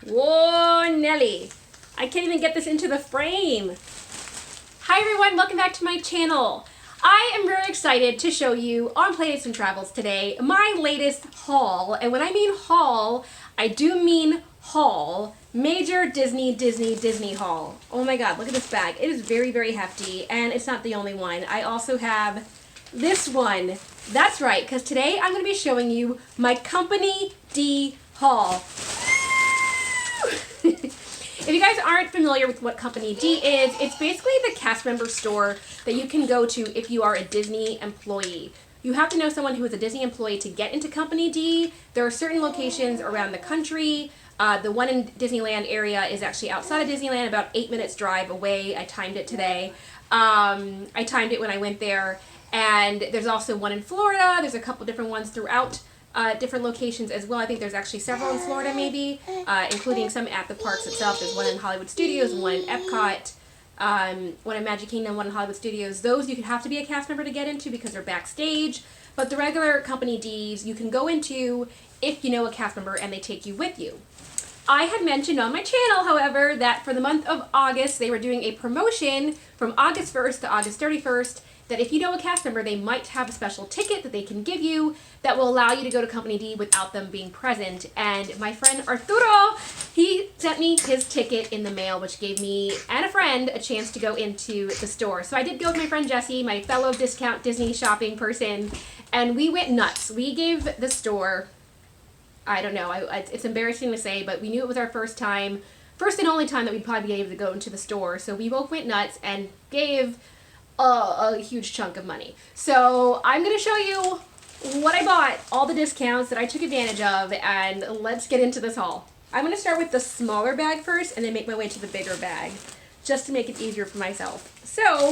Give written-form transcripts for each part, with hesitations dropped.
Whoa, Nelly. I can't even get this into the frame. Hi everyone, welcome back to my channel. I am very excited to show you on Playdates and Travels today my latest haul. And when I mean haul, I do mean haul. Major Disney haul. Oh my god, look at this bag. It is very, very hefty, and it's not the only one. I also have this one. That's right, because today I'm going to be showing you my Company D haul. If you guys aren't familiar with what Company D is, it's basically the cast member store that you can go to if you are a Disney employee. You have to know someone who is a Disney employee to get into Company D. There are certain locations around the country. The one in Disneyland area is actually outside of Disneyland, about 8 minutes drive away. I timed it today. I timed it when I went there. And there's also one in Florida. There's a couple different ones throughout different locations as well. I think there's actually several in Florida maybe, including some at the parks itself. There's one in Hollywood Studios, one in Epcot, one in Magic Kingdom, one in Hollywood Studios. Those you have to be a cast member to get into because they're backstage. But the regular Company Ds you can go into if you know a cast member and they take you with you. I had mentioned on my channel, however, that for the month of August, they were doing a promotion from August 1st to August 31st, that if you know a cast member, they might have a special ticket that they can give you that will allow you to go to Company D without them being present. And my friend Arturo, he sent me his ticket in the mail, which gave me and a friend a chance to go into the store. So I did go with my friend Jessie, my fellow discount Disney shopping person, and we went nuts. We gave the store, I don't know, it's embarrassing to say, but we knew it was our first and only time that we'd probably be able to go into the store. So we both went nuts and gave a huge chunk of money. So I'm going to show you what I bought, all the discounts that I took advantage of, and let's get into this haul. I'm going to start with the smaller bag first and then make my way to the bigger bag, just to make it easier for myself. So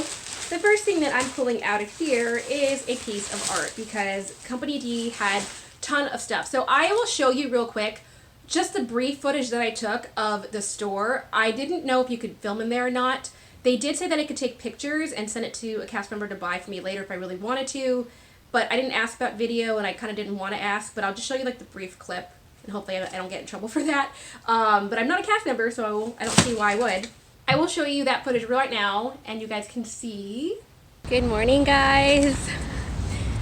the first thing that I'm pulling out of here is a piece of art, because Company D had ton of stuff. So I will show you real quick just the brief footage that I took of the store. I didn't know if you could film in there or not. They did say that I could take pictures and send it to a cast member to buy for me later if I really wanted to, but I didn't ask about video and I kind of didn't want to ask, but I'll just show you like the brief clip and hopefully I don't get in trouble for that. But I'm not a cast member, so I don't see why I would. I will show you that footage right now and you guys can see. Good morning, guys.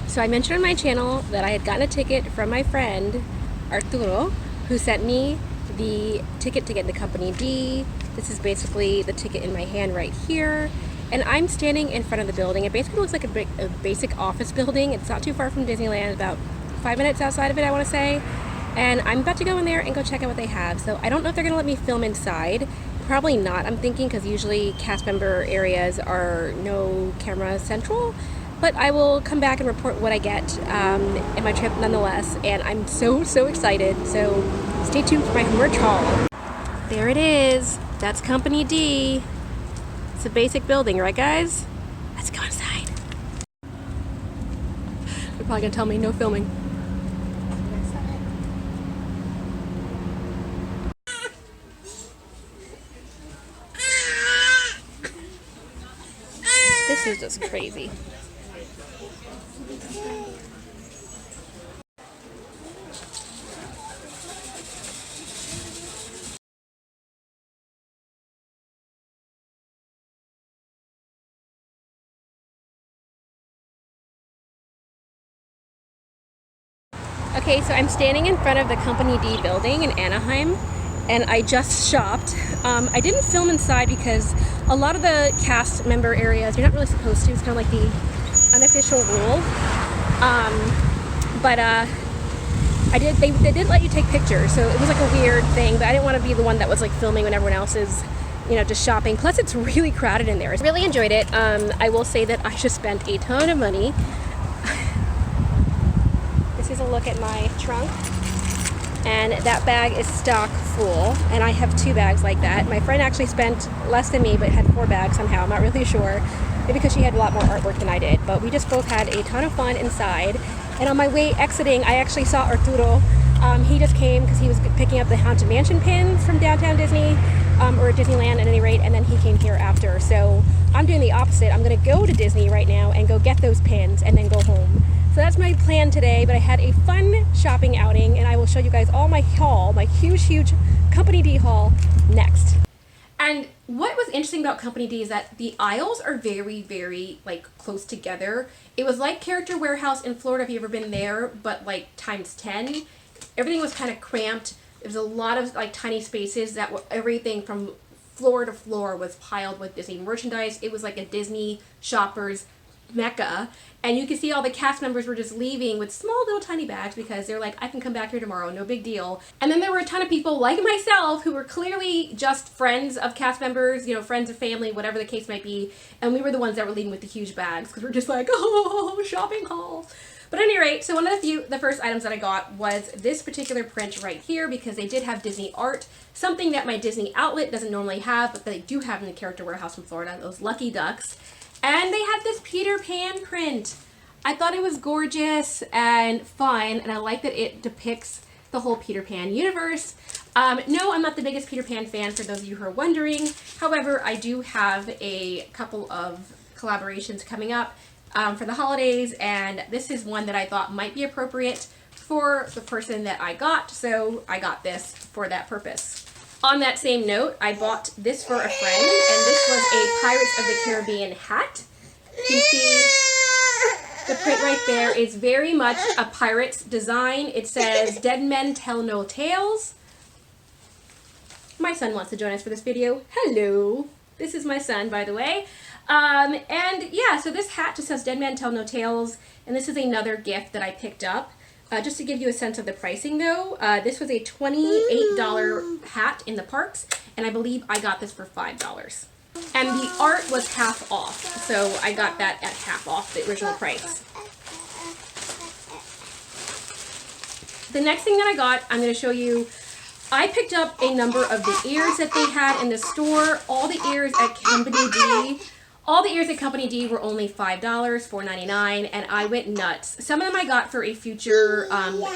So I mentioned on my channel that I had gotten a ticket from my friend Arturo, who sent me the ticket to get into Company D. This is basically the ticket in my hand right here. And I'm standing in front of the building. It basically looks like a basic office building. It's not too far from Disneyland, about 5 minutes outside of it, I want to say. And I'm about to go in there and go check out what they have. So I don't know if they're going to let me film inside. Probably not, I'm thinking, because usually cast member areas are no camera central. But I will come back and report what I get in my trip nonetheless. And I'm so excited. So stay tuned for my merch haul. There it is. That's Company D. It's a basic building, right guys? Let's go inside. They're probably gonna tell me no filming. This is just crazy. Okay, so I'm standing in front of the Company D building in Anaheim, and I just shopped. I didn't film inside because a lot of the cast member areas, you're not really supposed to. It's kind of like the unofficial rule. They did let you take pictures, so it was like a weird thing, but I didn't want to be the one that was like filming when everyone else is, you know, just shopping. Plus it's really crowded in there. I really enjoyed it. I will say that I just spent a ton of money. This is a look at my trunk, and that bag is stock full, and I have 2 bags like that. My friend actually spent less than me but had 4 bags somehow. I'm not really sure, maybe because she had a lot more artwork than I did, but we just both had a ton of fun inside. And on my way exiting, I actually saw Arturo. He just came because he was picking up the Haunted Mansion pins from downtown Disney, or Disneyland at any rate, and then he came here after. So I'm doing the opposite. I'm going to go to Disney right now and go get those pins and then go home. So that's my plan today, but I had a fun shopping outing, and I will show you guys all my haul, my huge Company D haul next. And what was interesting about Company D is that the aisles are very like close together. It was like Character Warehouse in Florida, if you've ever been there, but like times 10. Everything was kind of cramped. There was a lot of like tiny spaces that were everything from floor to floor was piled with Disney merchandise. It was like a Disney shopper's mecca, and you can see all the cast members were just leaving with small little tiny bags because they're like, I can come back here tomorrow, no big deal. And then there were a ton of people like myself who were clearly just friends of cast members, you know, friends of family, whatever the case might be, and we were the ones that were leaving with the huge bags because we're just like, oh, shopping haul. But at any rate, so one of the first items that I got was this particular print right here because they did have Disney art, something that my Disney outlet doesn't normally have, but they do have in the Character Warehouse in Florida, those lucky ducks. And they had this Peter Pan print. I thought it was gorgeous and fun, and I like that it depicts the whole Peter Pan universe. No, I'm not the biggest Peter Pan fan, for those of you who are wondering. However, I do have a couple of collaborations coming up for the holidays, and this is one that I thought might be appropriate for the person that I got, so I got this for that purpose. On that same note, I bought this for a friend, and this was a Pirates of the Caribbean hat. You can see the print right there is very much a pirate's design. It says, "Dead men tell no tales." My son wants to join us for this video. Hello. This is my son, by the way. And yeah, so this hat just says, "Dead men tell no tales," and this is another gift that I picked up. Just to give you a sense of the pricing though, this was a $28 hat in the parks, and I believe I got this for $5. And the art was half off, so I got that at half off the original price. The next thing that I got, I'm going to show you, I picked up a number of the ears that they had in the store. All the ears at Company D. All the ears at Company D were only $5, $4.99, and I went nuts. Some of them I got for a future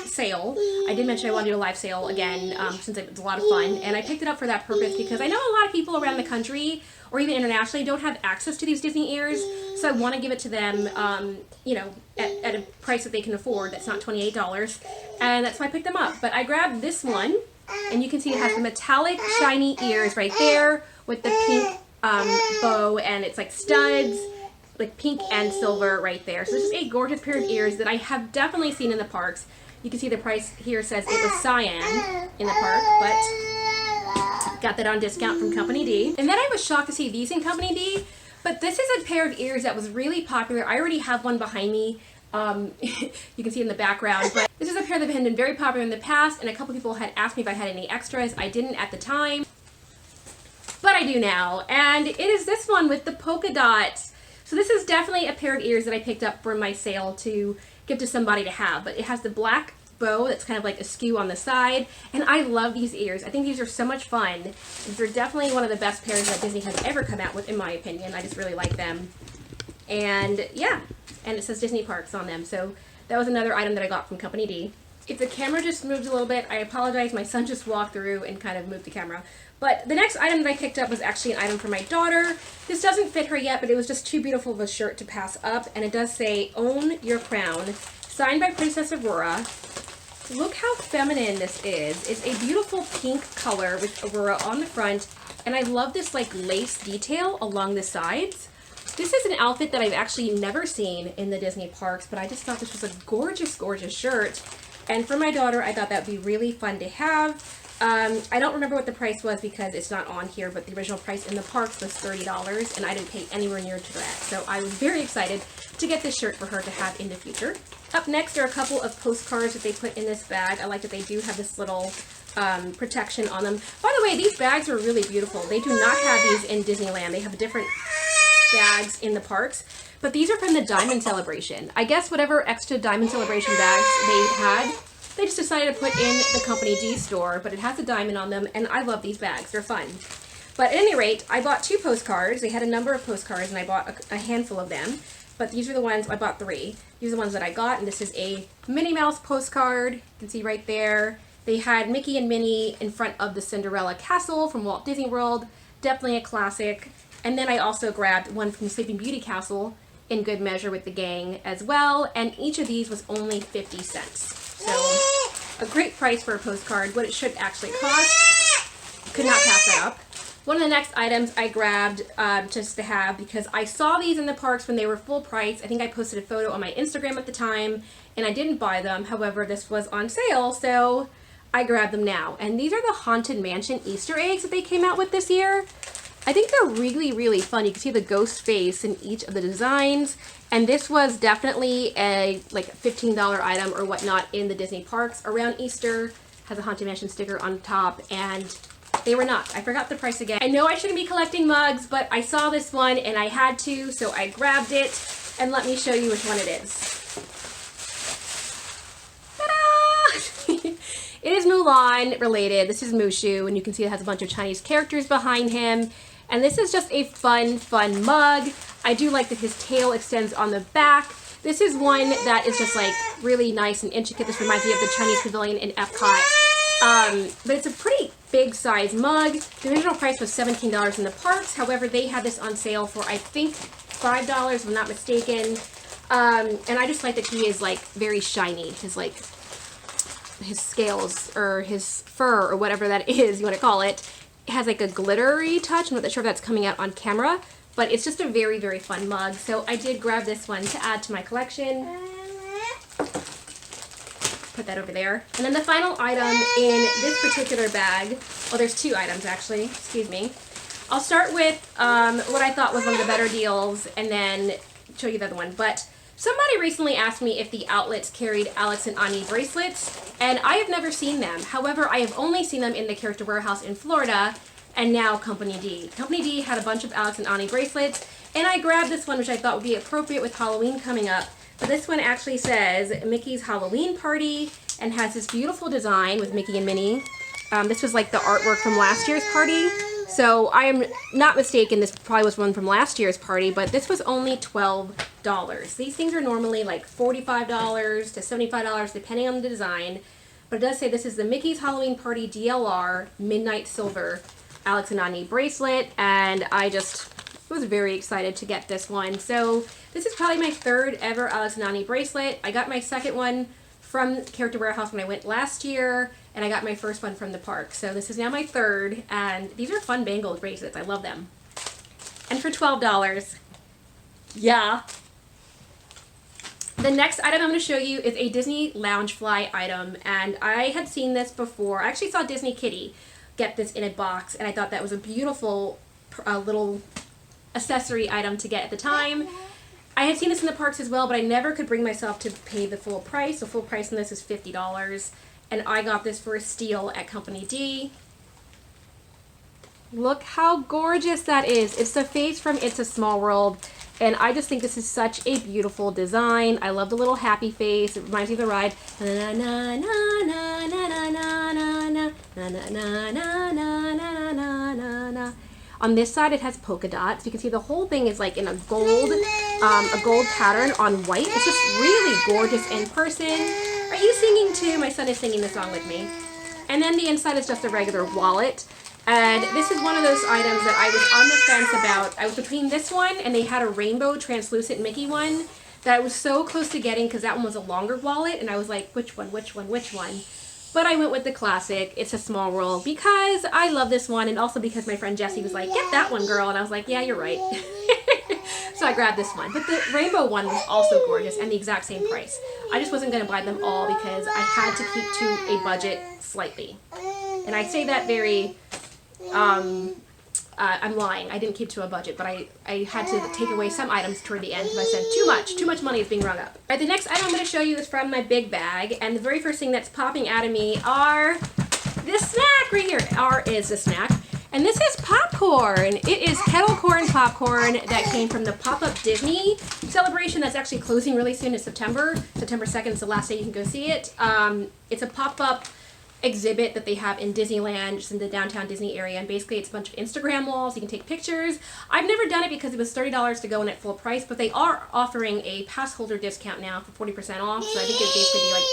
sale. I did mention I want to do a live sale again since it's a lot of fun, and I picked it up for that purpose because I know a lot of people around the country or even internationally don't have access to these Disney ears, so I want to give it to them, you know, at a price that they can afford that's not $28, and that's why I picked them up. But I grabbed this one, and you can see it has the metallic shiny ears right there with the pink bow, and it's like studs, like pink and silver right there. So this is a gorgeous pair of ears that I have definitely seen in the parks. You can see the price here says it was cyan in the park, but got that on discount from Company D. And then I was shocked to see these in Company D, but this is a pair of ears that was really popular. I already have one behind me. You can see in the background, but this is a pair that had been very popular in the past, and a couple people had asked me if I had any extras. I didn't at the time, but I do now, and it is this one with the polka dots. So this is definitely a pair of ears that I picked up for my sale to give to somebody to have, but it has the black bow that's kind of like askew on the side, and I love these ears. I think these are so much fun. These are definitely one of the best pairs that Disney has ever come out with, in my opinion. I just really like them. And yeah, and it says Disney Parks on them, so that was another item that I got from Company D. If the camera just moved a little bit, I apologize. My son just walked through and kind of moved the camera. But the next item that I picked up was actually an item for my daughter. This doesn't fit her yet, but it was just too beautiful of a shirt to pass up. And it does say, "Own Your Crown," signed by Princess Aurora. Look how feminine this is. It's a beautiful pink color with Aurora on the front. And I love this like lace detail along the sides. This is an outfit that I've actually never seen in the Disney parks, but I just thought this was a gorgeous, gorgeous shirt. And for my daughter, I thought that would be really fun to have. I don't remember what the price was because it's not on here, but the original price in the parks was $30, and I didn't pay anywhere near to that. So I was very excited to get this shirt for her to have in the future. Up next are a couple of postcards that they put in this bag. I like that they do have this little protection on them. By the way, these bags are really beautiful. They do not have these in Disneyland. They have different bags in the parks, but these are from the Diamond Celebration. I guess whatever extra Diamond Celebration bags they had, they just decided to put in the Company D store, but it has a diamond on them, and I love these bags. They're fun. But at any rate, I bought 2 postcards. They had a number of postcards, and I bought a handful of them, but these are the ones, I bought 3. These are the ones that I got, and this is a Minnie Mouse postcard. You can see right there. They had Mickey and Minnie in front of the Cinderella Castle from Walt Disney World. Definitely a classic. And then I also grabbed one from Sleeping Beauty Castle in good measure with the gang as well, and each of these was only 50 cents. So a great price for a postcard, what it should actually cost. Could not pass that up. One of the next items I grabbed just to have, because I saw these in the parks when they were full price. I think I posted a photo on my Instagram at the time, and I didn't buy them. However, this was on sale, so I grabbed them now. And these are the Haunted Mansion Easter eggs that they came out with this year. I think they're really, really fun. You can see the ghost face in each of the designs. And this was definitely a like $15 item or whatnot in the Disney parks around Easter. Has a Haunted Mansion sticker on top, and they were not. I forgot the price again. I know I shouldn't be collecting mugs, but I saw this one and I had to, so I grabbed it. And let me show you which one it is. Ta-da! It is Mulan related. This is Mushu, and you can see it has a bunch of Chinese characters behind him. And this is just a fun mug. I do like that his tail extends on the back. This is one that is just like really nice and intricate. This reminds me of the Chinese pavilion in Epcot. But it's a pretty big size mug. The original price was $17 in the parks. However, they had this on sale for I think $5 if I'm not mistaken. And I just like that he is like very shiny. His scales or his fur or whatever that is you want to call it. It has like a glittery touch. I'm not sure if that's coming out on camera, but it's just a very, very fun mug. So I did grab this one to add to my collection. Put that over there. And then the final item in this particular bag, well, there's two items actually, excuse me. I'll start with what I thought was one of the better deals and then show you the other one. But somebody recently asked me if the outlets carried Alex and Ani bracelets, and I have never seen them. However, I have only seen them in the Character Warehouse in Florida, and now Company D. Company D had a bunch of Alex and Ani bracelets, and I grabbed this one, which I thought would be appropriate with Halloween coming up. But this one actually says Mickey's Halloween Party, and has this beautiful design with Mickey and Minnie. This was like the artwork from last year's party. So I am not mistaken, this probably was one from last year's party, but this was only $12. These things are normally like $45 to $75 depending on the design, but it does say this is the Mickey's Halloween Party DLR Midnight Silver Alex and Ani bracelet, and I just was very excited to get this one. So this is probably my third ever Alex and Ani bracelet. I got my second one from Character Warehouse when I went last year, and I got my first one from the park. So this is now my third, and these are fun bangled bracelets. I love them. And for $12, yeah. The next item I'm going to show you is a Disney Loungefly item, and I had seen this before. I actually saw Disney Kitty get this in a box, and I thought that was a beautiful little accessory item to get at the time. I had seen this in the parks as well, but I never could bring myself to pay the full price. The full price on this is $50, and I got this for a steal at Company D. Look how gorgeous that is. It's the face from It's a Small World, and I just think this is such a beautiful design. I love the little happy face. It reminds me of the ride. Na na na na na na na na na na na na na na na na. On this side, it has polka dots. You can see the whole thing is like in a gold pattern on white. It's just really gorgeous in person. Are you singing too? My son is singing the song with me. And then the inside is just a regular wallet. And this is one of those items that I was on the fence about. I was between this one and they had a rainbow translucent Mickey one that I was so close to getting because that one was a longer wallet. And I was like, which one? But I went with the classic, It's a Small World, because I love this one, and also because my friend Jessie was like, get that one, girl. And I was like, yeah, you're right. So I grabbed this one. But the rainbow one was also gorgeous and the exact same price. I just wasn't going to buy them all because I had to keep to a budget slightly. And I say that very, I'm lying. I didn't keep to a budget, but I had to take away some items toward the end because I said too much money is being rung up. All right, the next item I'm going to show you is from my big bag, and the very first thing that's popping out of me are this snack right here. Is the snack, and this is popcorn. It is kettle corn popcorn that came from the Pop-Up Disney celebration that's actually closing really soon in September. September 2nd is the last day you can go see it. It's a pop-up exhibit that they have in Disneyland, just in the downtown Disney area, and basically it's a bunch of Instagram walls. You can take pictures. I've never done it because it was $30 to go in at full price, but they are offering a pass holder discount now for 40% off, so I think it would basically be like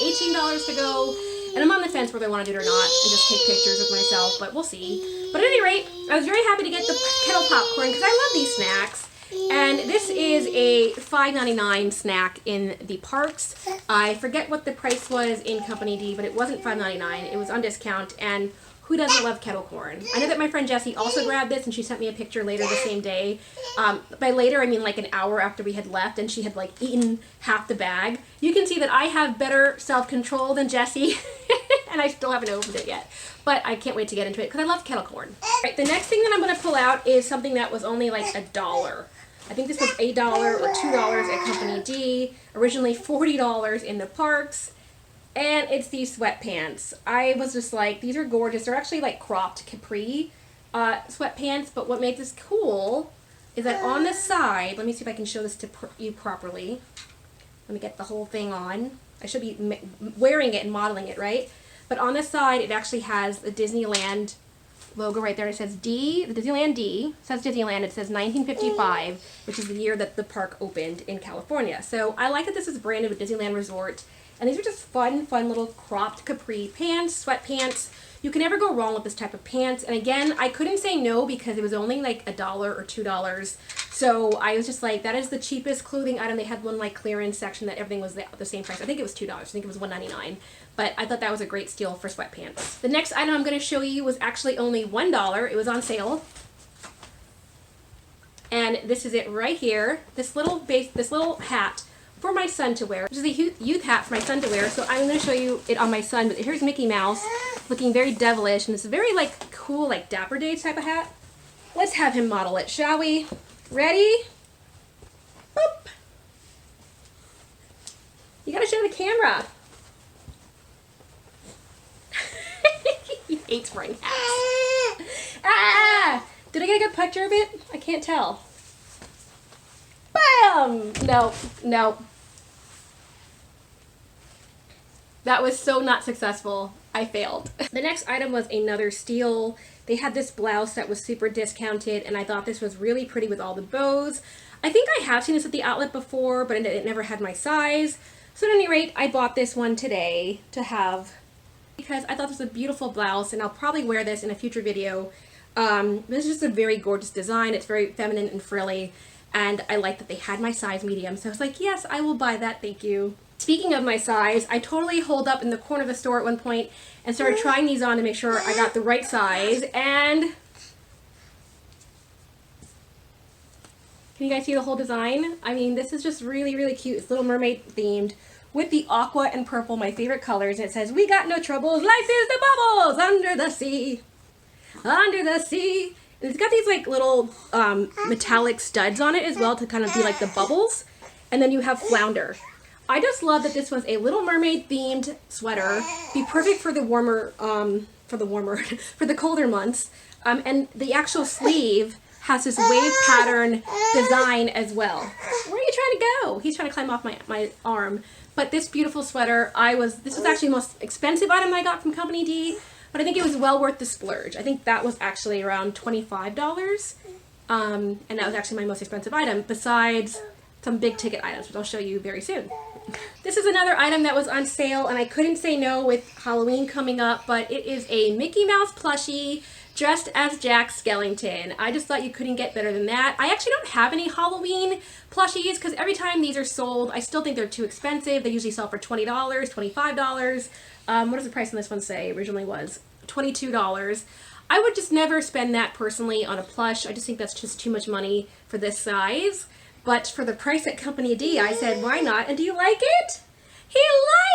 $18 to go, and I'm on the fence whether I want to do it or not and just take pictures with myself, but we'll see. But at any rate, I was very happy to get the kettle popcorn because I love these snacks. And this is a $5.99 snack in the parks. I forget what the price was in Company D, but it wasn't $5.99. It was on discount, and who doesn't love kettle corn? I know that my friend Jessie also grabbed this, and she sent me a picture later the same day. By later, I mean like an hour after we had left, and she had like eaten half the bag. You can see that I have better self-control than Jessie, and I still haven't opened it yet. But I can't wait to get into it because I love kettle corn. All right, the next thing that I'm going to pull out is something that was only like $1. I think this was $1 or $2 at Company D. Originally $40 in the parks. And it's these sweatpants. I was just like, these are gorgeous. They're actually like cropped capri sweatpants, but what makes this cool is that on the side, let me see if I can show this to you properly. Let me get the whole thing on. I should be wearing it and modeling it, right? But on the side, it actually has the Disneyland logo right there. It says D, the Disneyland D. It says Disneyland. It says 1955, which is the year that the park opened in California. So I like that this is branded with Disneyland Resort. And these are just fun little cropped capri pants, sweatpants. You can never go wrong with this type of pants. And again, I couldn't say no because it was only like $1 or $2. So I was just like, that is the cheapest clothing item. They had one like clearance section that everything was the same price. I think it was $2. I think it was $1.99. But I thought that was a great steal for sweatpants. The next item I'm going to show you was actually only $1. It was on sale. And this is it right here. This little hat for my son to wear, which is a youth hat for my son to wear. So I'm going to show you it on my son. But here's Mickey Mouse looking very devilish, and it's a very like cool like Dapper Day type of hat. Let's have him model it, shall we? Ready? Boop. You gotta show the camera. He hates wearing hats. Ah! Did I get a good picture of it? I can't tell. Bam! No. That was so not successful. I failed. The next item was another steal. They had this blouse that was super discounted, and I thought this was really pretty with all the bows. I think I have seen this at the outlet before, but it never had my size. So at any rate, I bought this one today to have because I thought this was a beautiful blouse, and I'll probably wear this in a future video. This is just a very gorgeous design. It's very feminine and frilly, and I like that they had my size medium. So I was like, yes, I will buy that, thank you. Speaking of my size, I totally holed up in the corner of the store at one point and started trying these on to make sure I got the right size. And can you guys see the whole design? I mean, this is just really, really cute. It's Little Mermaid themed with the aqua and purple, my favorite colors. And it says, "We got no troubles, life is the bubbles under the sea, under the sea." And it's got these like little metallic studs on it as well to kind of be like the bubbles. And then you have flounder. I just love that this was a Little Mermaid themed sweater. Be perfect for the for the colder months. And the actual sleeve has this wave pattern design as well. Where are you trying to go? He's trying to climb off my arm. But this beautiful sweater, this was actually the most expensive item I got from Company D, but I think it was well worth the splurge. I think that was actually around $25. And that was actually my most expensive item, besides some big ticket items, which I'll show you very soon. This is another item that was on sale, and I couldn't say no with Halloween coming up, but it is a Mickey Mouse plushie dressed as Jack Skellington. I just thought you couldn't get better than that. I actually don't have any Halloween plushies because every time these are sold, I still think they're too expensive. They usually sell for $20, $25. What does the price on this one say? Originally was $22. I would just never spend that personally on a plush. I just think that's just too much money for this size. But for the price at Company D, I said, why not? And do you like it? He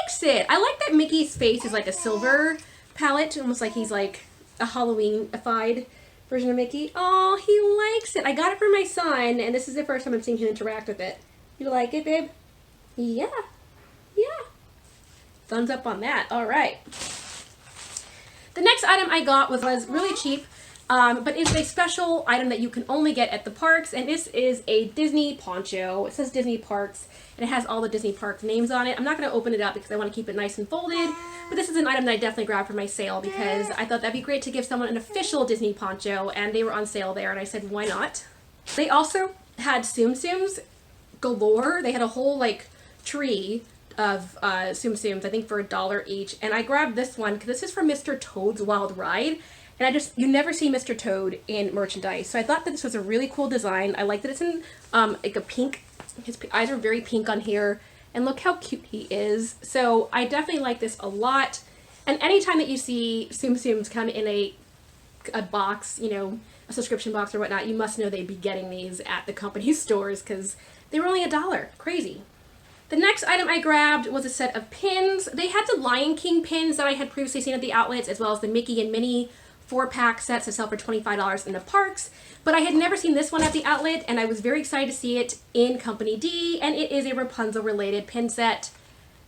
likes it! I like that Mickey's face is like a silver palette, almost like he's like a Halloween-ified version of Mickey. Oh, he likes it. I got it for my son, and this is the first time I'm seeing him interact with it. You like it, babe? Yeah. Yeah. Thumbs up on that. All right. The next item I got was really cheap. But it's a special item that you can only get at the parks, and this is a Disney poncho. It says Disney Parks, and it has all the Disney Parks names on it. I'm not going to open it up because I want to keep it nice and folded, but this is an item that I definitely grabbed for my sale because I thought that'd be great to give someone an official Disney poncho, and they were on sale there, and I said, why not? They also had Tsum Tsums galore. They had a whole, like, tree of Tsum Tsums, I think for $1 each, and I grabbed this one because this is from Mr. Toad's Wild Ride. And you never see Mr. Toad in merchandise. So I thought that this was a really cool design. I like that it's in like a pink. His eyes are very pink on here. And look how cute he is. So I definitely like this a lot. And anytime that you see Tsum Tsums come in a box, you know, a subscription box or whatnot, you must know they'd be getting these at the company stores because they were only $1. Crazy. The next item I grabbed was a set of pins. They had the Lion King pins that I had previously seen at the outlets, as well as the Mickey and Minnie 4-pack sets that sell for $25 in the parks. But I had never seen this one at the outlet, and I was very excited to see it in Company D, and it is a Rapunzel-related pin set.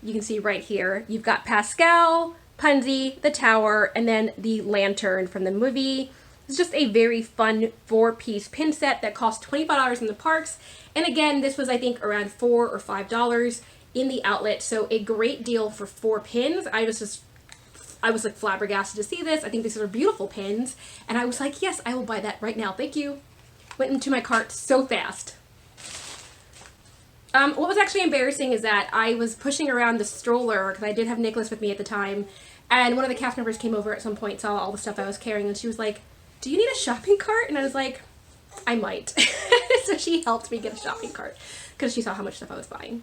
You can see right here. You've got Pascal, Punzi, the tower, and then the lantern from the movie. It's just a very fun 4-piece pin set that cost $25 in the parks. And again, this was, I think, around $4 or $5 in the outlet. So a great deal for 4 pins. I was like flabbergasted to see this. I think these are beautiful pins. And I was like, yes, I will buy that right now. Thank you. Went into my cart so fast. What was actually embarrassing is that I was pushing around the stroller because I did have Nicholas with me at the time. And one of the cast members came over at some point, saw all the stuff I was carrying, and she was like, do you need a shopping cart? And I was like, I might. So she helped me get a shopping cart because she saw how much stuff I was buying.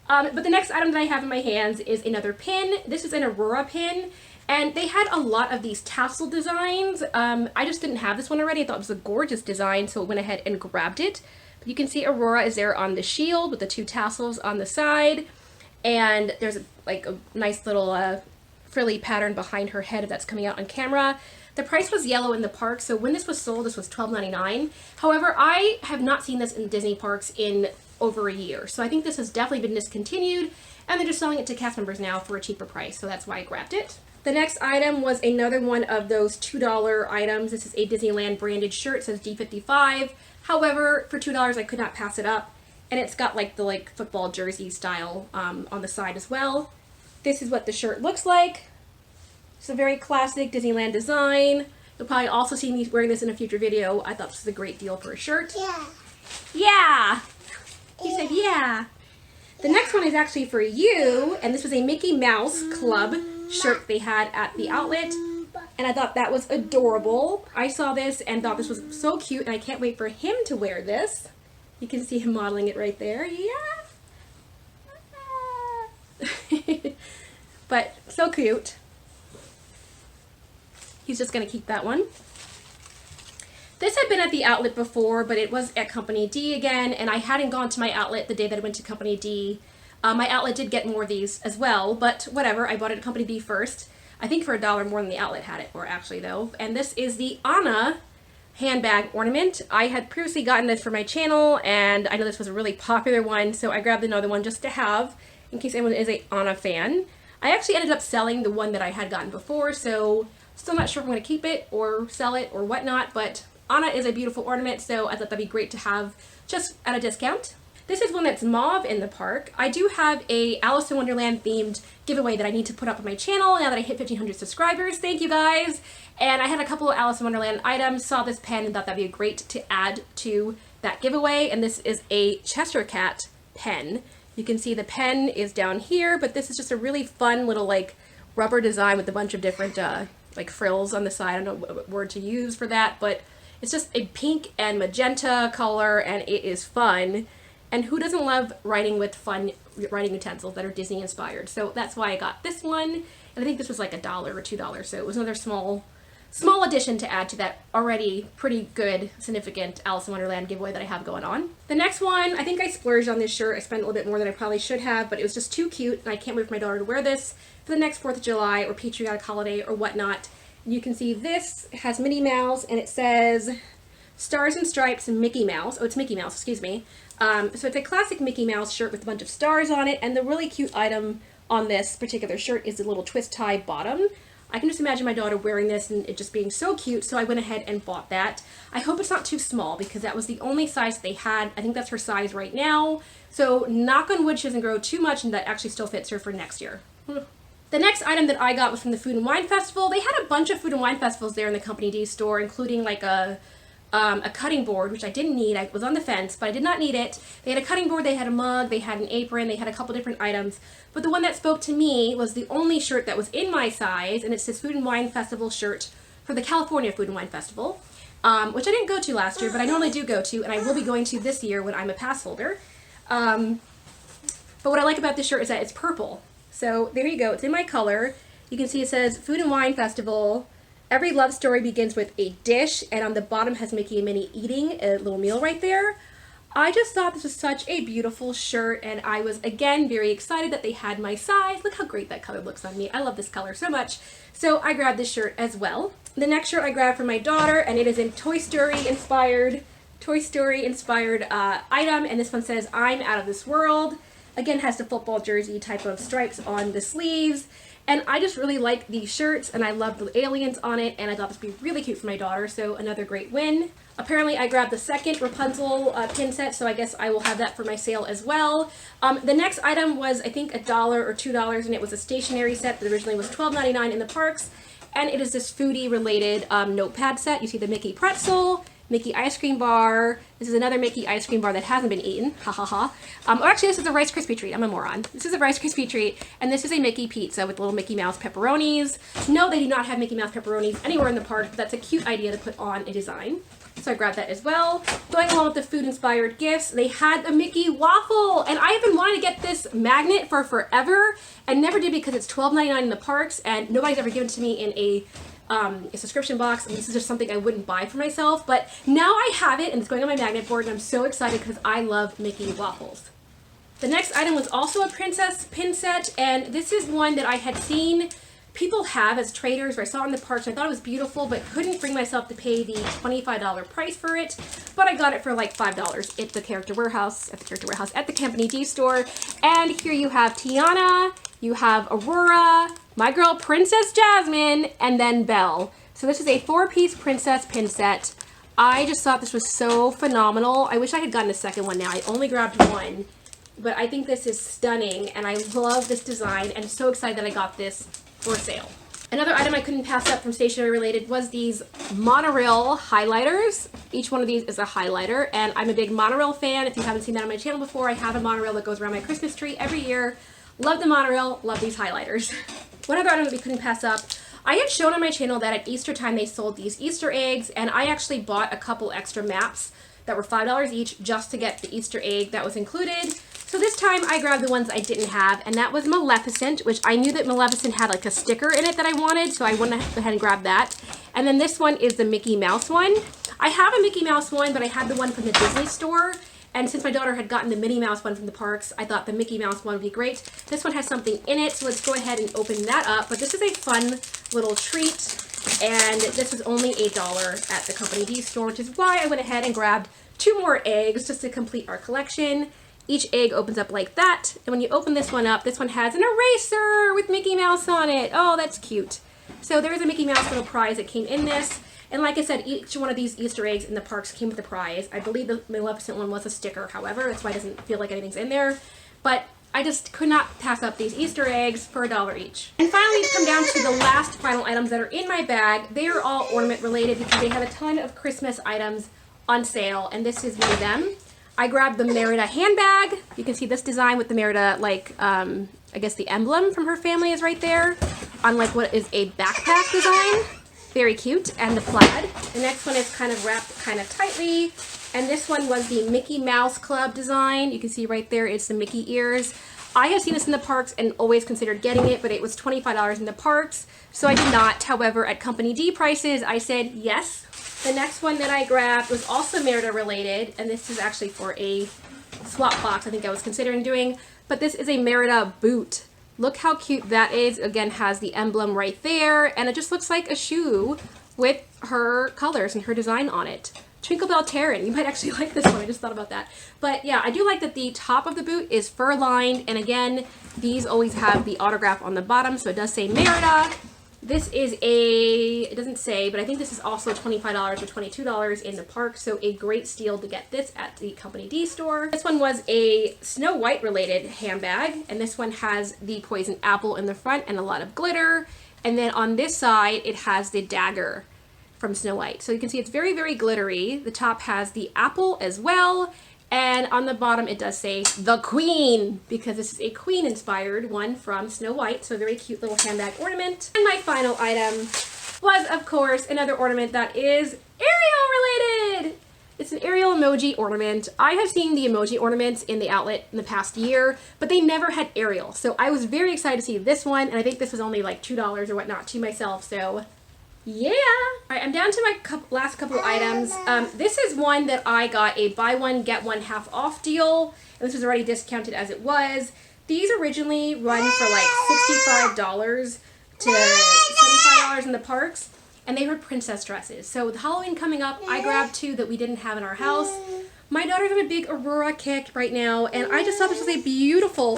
But the next item that I have in my hands is another pin. This is an Aurora pin, and they had a lot of these tassel designs. I just didn't have this one already. I thought it was a gorgeous design, so I went ahead and grabbed it. But you can see Aurora is there on the shield with the 2 tassels on the side, and there's like a nice little frilly pattern behind her head that's coming out on camera. The price was yellow in the park, so when this was sold, this was $12.99. However, I have not seen this in Disney parks in over a year, so I think this has definitely been discontinued, and they're just selling it to cast members now for a cheaper price, so that's why I grabbed it. The next item was another one of those $2 items. This is a Disneyland branded shirt. It says D55. However, for $2, I could not pass it up, and it's got like the football jersey style on the side as well. This is what the shirt looks like. It's a very classic Disneyland design. You'll probably also see me wearing this in a future video. I thought this was a great deal for a shirt. Yeah. Yeah. He said yeah. The next one is actually for you, and this was a Mickey Mouse Club shirt they had at the outlet, and I thought that was adorable. I saw this and thought this was so cute, and I can't wait for him to wear this. You can see him modeling it right there. Yeah. But so cute. He's just going to keep that one. This had been at the outlet before, but it was at Company D again, and I hadn't gone to my outlet the day that I went to Company D. My outlet did get more of these as well, but whatever. I bought it at Company D first. I think for $1 more than the outlet had it for, actually, though. And this is the Anna handbag ornament. I had previously gotten this for my channel, and I know this was a really popular one, so I grabbed another one just to have, in case anyone is a Anna fan. I actually ended up selling the one that I had gotten before, so still not sure if I'm going to keep it or sell it or whatnot, but Anna is a beautiful ornament, so I thought that'd be great to have just at a discount. This is one that's mauve in the park. I do have a Alice in Wonderland themed giveaway that I need to put up on my channel now that I hit 1,500 subscribers. Thank you guys. And I had a couple of Alice in Wonderland items, saw this pen and thought that'd be great to add to that giveaway. And this is a Cheshire Cat pen. You can see the pen is down here, but this is just a really fun little rubber design with a bunch of different frills on the side. I don't know what word to use for that, but it's just a pink and magenta color, and it is fun. And who doesn't love writing with fun writing utensils that are Disney inspired? So that's why I got this one. And I think this was like $1 or $2. So it was another small addition to add to that already pretty good, significant Alice in Wonderland giveaway that I have going on. The next one, I think I splurged on this shirt. I spent a little bit more than I probably should have, but it was just too cute, and I can't wait for my daughter to wear this for the next 4th of July or patriotic holiday or whatnot. And you can see this has Minnie Mouse, and it says Stars and Stripes and Mickey Mouse. Oh, it's Mickey Mouse, excuse me. So it's a classic Mickey Mouse shirt with a bunch of stars on it, and the really cute item on this particular shirt is the little twist tie bottom. I can just imagine my daughter wearing this and it just being so cute, so I went ahead and bought that. I hope it's not too small because that was the only size they had. I think that's her size right now. So knock on wood she doesn't grow too much and that actually still fits her for next year. The next item that I got was from the Food and Wine Festival. They had a bunch of Food and Wine Festivals there in the Company D store, including like a cutting board, which I didn't need. I was on the fence, but I did not need it. They had a cutting board, they had a mug, they had an apron, they had a couple different items. But the one that spoke to me was the only shirt that was in my size, and it's this Food and Wine Festival shirt for the California Food and Wine Festival, which I didn't go to last year, but I normally do go to, and I will be going to this year when I'm a pass holder. But what I like about this shirt is that it's purple. So there you go, it's in my color. You can see it says Food and Wine Festival. Every love story begins with a dish, and on the bottom has Mickey and Minnie eating a little meal right there. I just thought this was such a beautiful shirt, and I was, again, very excited that they had my size. Look how great that color looks on me. I love this color so much. So I grabbed this shirt as well. The next shirt I grabbed for my daughter, and it is in Toy Story inspired item, and this one says, I'm out of this world. Again, has the football jersey type of stripes on the sleeves. And I just really like these shirts, and I love the aliens on it, and I thought this would be really cute for my daughter, so another great win. Apparently, I grabbed the second Rapunzel pin set, so I guess I will have that for my sale as well. The next item was, I think, $1 or $2, and it was a stationery set that originally was $12.99 in the parks, and it is this foodie-related notepad set. You see the Mickey pretzel, Mickey ice cream bar. This is another Mickey ice cream bar that hasn't been eaten. Ha ha ha. Oh, actually, this is a Rice Krispie treat. I'm a moron. This is a Rice Krispie treat, and this is a Mickey pizza with little Mickey Mouse pepperonis. No, they do not have Mickey Mouse pepperonis anywhere in the park, but that's a cute idea to put on a design. So I grabbed that as well. Going along with the food-inspired gifts, they had a Mickey waffle, and I have been wanting to get this magnet for forever, and never did because it's $12.99 in the parks, and nobody's ever given it to me in a subscription box, and this is just something I wouldn't buy for myself, but now I have it and it's going on my magnet board, and I'm so excited because I love Mickey waffles. The next item was also a princess pin set, and this is one that I had seen people have as traders, or I saw it in the parks, and I thought it was beautiful, but couldn't bring myself to pay the $25 price for it, but I got it for like $5 at the Character Warehouse, at the Company D store, and here you have Tiana, you have Aurora, my girl Princess Jasmine, and then Belle. So this is a 4-piece princess pin set. I just thought this was so phenomenal. I wish I had gotten a second one now. I only grabbed one, but I think this is stunning, and I love this design, and I'm so excited that I got this for sale. Another item I couldn't pass up from stationery related was these Monorail Highlighters. Each one of these is a highlighter, and I'm a big Monorail fan. If you haven't seen that on my channel before, I have a Monorail that goes around my Christmas tree every year. Love the Monorail, love these highlighters. One other item that we couldn't pass up, I had shown on my channel that at Easter time they sold these Easter eggs, and I actually bought a couple extra maps that were $5 each just to get the Easter egg that was included. So this time I grabbed the ones I didn't have, and that was Maleficent, which I knew that Maleficent had like a sticker in it that I wanted, so I went ahead and grabbed that. And then this one is the Mickey Mouse one. I have a Mickey Mouse one, but I had the one from the Disney store. And since my daughter had gotten the Minnie Mouse one from the parks, I thought the Mickey Mouse one would be great. This one has something in it, so let's go ahead and open that up. But this is a fun little treat, and this was only $8 at the Company D store, which is why I went ahead and grabbed 2 more eggs just to complete our collection. Each egg opens up like that, and when you open this one up, this one has an eraser with Mickey Mouse on it. Oh, that's cute. So there's a Mickey Mouse little prize that came in this. And like I said, each one of these Easter eggs in the parks came with a prize. I believe the Maleficent one was a sticker, however. That's why it doesn't feel like anything's in there. But I just could not pass up these Easter eggs for $1 each. And finally, come down to the last final items that are in my bag. They are all ornament related because they have a ton of Christmas items on sale, and this is one of them. I grabbed the Merida handbag. You can see this design with the Merida, like, I guess the emblem from her family is right there on like what is a backpack design. Very cute. And the plaid. The next one is kind of wrapped kind of tightly. And this one was the Mickey Mouse Club design. You can see right there it's the Mickey ears. I have seen this in the parks and always considered getting it, but it was $25 in the parks, so I did not. However, at Company D prices, I said yes. The next one that I grabbed was also Merida related, and this is actually for a swap box I think I was considering doing, but this is a Merida Boot. Look how cute that is. Again, has the emblem right there, and it just looks like a shoe with her colors and her design on it. Twinkle Bell Terran. You might actually like this one. I just thought about that. But yeah, I do like that the top of the boot is fur lined, and again, these always have the autograph on the bottom, so it does say Merida. This is it doesn't say, but I think this is also $25 or $22 in the park, so a great steal to get this at the Company D store. This one was a Snow White related handbag, and this one has the poison apple in the front and a lot of glitter, and then on this side it has the dagger from Snow White. So you can see it's very, very glittery. The top has the apple as well, and on the bottom it does say the Queen, because this is a Queen inspired one from Snow White, so a very cute little handbag ornament. And my final item was, of course, another ornament that is Ariel related. It's an Ariel emoji ornament. I have seen the emoji ornaments in the outlet in the past year, but they never had Ariel. So I was very excited to see this one, and I think this was only like $2 or whatnot to myself, so yeah. All right, I'm down to my last couple items. This is one that I got a buy one, get one half off deal, and this was already discounted as it was. These originally run for like $65 to $75 in the parks. And they were princess dresses. So with Halloween coming up, I grabbed two that we didn't have in our house. My daughter's on a big Aurora kick right now, and I just thought this was a beautiful,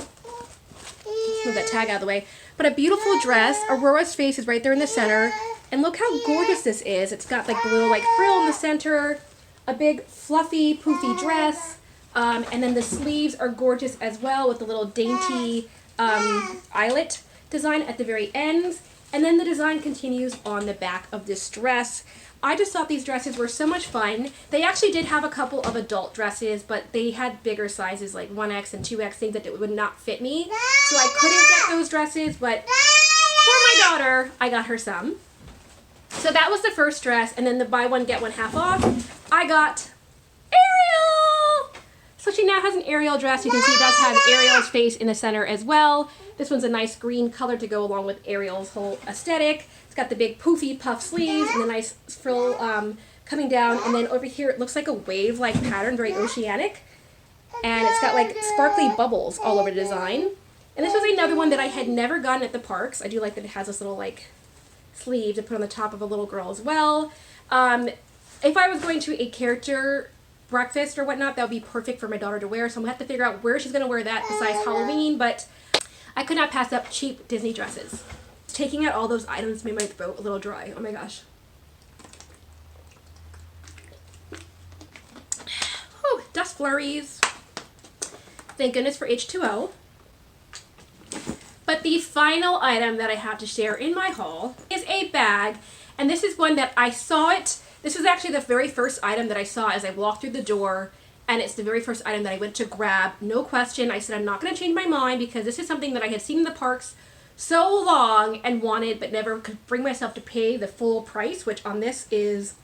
let's move that tag out of the way, but a beautiful dress. Aurora's face is right there in the center. And look how gorgeous this is. It's got like the little like frill in the center, a big fluffy, poofy dress, and then the sleeves are gorgeous as well with the little dainty eyelet design at the very ends. And then the design continues on the back of this dress. I just thought these dresses were so much fun. They actually did have a couple of adult dresses, but they had bigger sizes like 1X and 2X, things that would not fit me. So I couldn't get those dresses, but for my daughter, I got her some. So that was the first dress, and then the buy one, get one half off, I got Ariel! So she now has an Ariel dress. You can see it does have Ariel's face in the center as well. This one's a nice green color to go along with Ariel's whole aesthetic. It's got the big poofy puff sleeves and the nice frill coming down. And then over here it looks like a wave-like pattern, very oceanic. And it's got like sparkly bubbles all over the design. And this was another one that I had never gotten at the parks. I do like that it has this little like sleeve to put on the top of a little girl as well. If I was going to a character breakfast or whatnot, that would be perfect for my daughter to wear. So I'm gonna have to figure out where she's gonna wear that besides Halloween, but I could not pass up cheap Disney dresses. Taking out all those items made my throat a little dry. Oh my gosh. Whew, dust flurries. Thank goodness for H2O. But the final item that I have to share in my haul is a bag. And this is one that I saw it. This is actually the very first item that I saw as I walked through the door. And it's the very first item that I went to grab. No question. I said I'm not going to change my mind because this is something that I had seen in the parks so long and wanted but never could bring myself to pay the full price, which on this is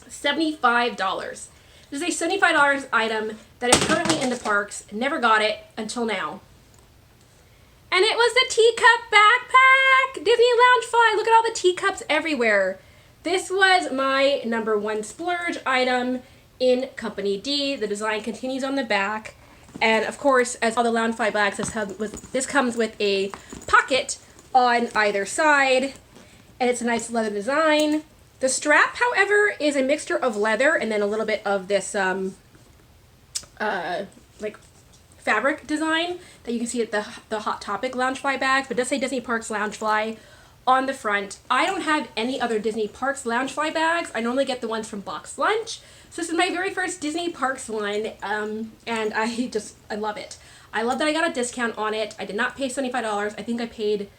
$75. This is a $75 item that is currently in the parks. Never got it until now. And it was the teacup backpack! Disney Loungefly! Look at all the teacups everywhere. This was my #1 splurge item in Company D. The design continues on the back. And of course, as all the Loungefly bags, this comes with a pocket on either side. And it's a nice leather design. The strap, however, is a mixture of leather and then a little bit of this like fabric design that you can see at the Hot Topic Loungefly bags, but it does say Disney Parks Loungefly on the front. I don't have any other Disney Parks Loungefly bags. I normally get the ones from Box Lunch. So this is my very first Disney Parks one, and I love it. I love that I got a discount on it. I did not pay $75. I think I paid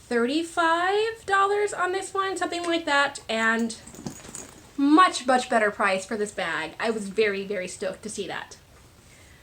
$35 on this one, something like that, and much, much better price for this bag. I was very, very stoked to see that.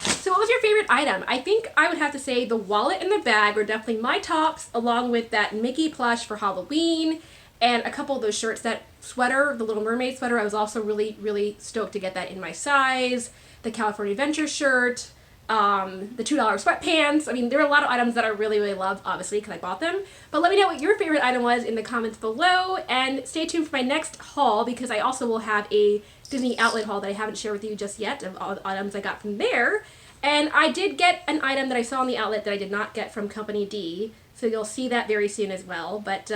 So what was your favorite item? I think I would have to say the wallet and the bag were definitely my tops, along with that Mickey plush for Halloween, and a couple of those shirts. That sweater, the Little Mermaid sweater, I was also really, really stoked to get that in my size. The California Adventure shirt, the $2 sweatpants. I mean, there are a lot of items that I really, really love, obviously, because I bought them. But let me know what your favorite item was in the comments below, and stay tuned for my next haul, because I also will have a Disney outlet haul that I haven't shared with you just yet of all the items I got from there. And I did get an item that I saw in the outlet that I did not get from Company D, so you'll see that very soon as well. But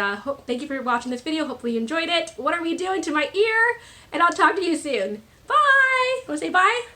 thank you for watching this video. Hopefully you enjoyed it. What are we doing to my ear? And I'll talk to you soon. Bye! Want to say bye?